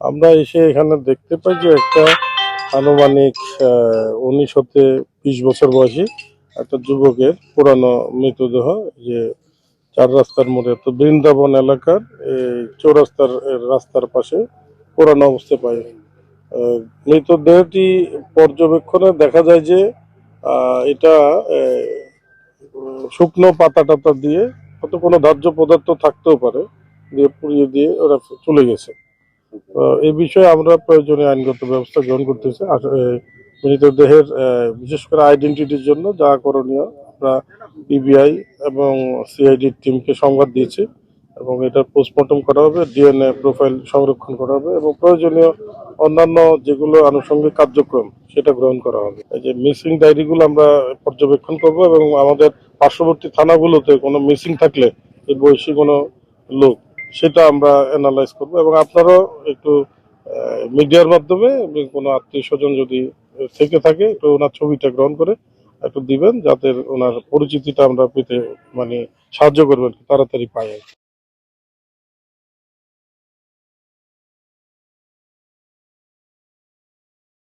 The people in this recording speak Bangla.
আমরা এসে এখানে দেখতে পাই যে একটা আনুমানিক 19 থেকে 20 বছর বয়সী একটা যুবকের পুরানো মৃতদেহ, যে চার রাস্তার মোড়ে তো বৃন্দাবন এলাকার এই চৌরাস্তার রাস্তার পাশে পুরানো অবস্থায় পাই। মৃতদেহটি পর্যবেক্ষণে দেখা যায় যে এটা শুকনো পাতা টাতা দিয়ে, হয়তো কোনো দাহ্য পদার্থ থাকতেও পারে, দিয়ে পুড়িয়ে দিয়ে ওরা চলে গেছে। এই বিষয়ে আমরা প্রয়োজনীয় আইনগত ব্যবস্থা গ্রহণ করতেছি। মৃতদেহের বিশেষ করে আইডেন্টিটির জন্য যা করণীয় আমরা পিবিআই এবং সিআইডির টিমকে সংবাদ দিয়েছি, এবং এটা পোস্টমর্টম করা হবে, ডিএনএ প্রোফাইল সংরক্ষণ করা হবে, এবং প্রয়োজনীয় অন্যান্য যেগুলো আনুষঙ্গিক কার্যক্রম সেটা গ্রহণ করা হবে। এই যে মিসিং ডায়েরিগুলো আমরা পর্যবেক্ষণ করব, এবং আমাদের পার্শ্ববর্তী থানাগুলোতে কোনো মিসিং থাকলে এই বয়সী কোনো লোক, সেটা আমরা অ্যানালাইজ করব। এবং আপনারাও একটু মিডিয়ার মাধ্যমে কোনো আত্মীয় স্বজন যদি থেকে থাকে একটু ওনার ছবিটা গ্রহণ করে একটু দিবেন, যাতে ওনার পরিচিতিটা আমরা পেতে সাহায্য করবেন, তাড়াতাড়ি পাই।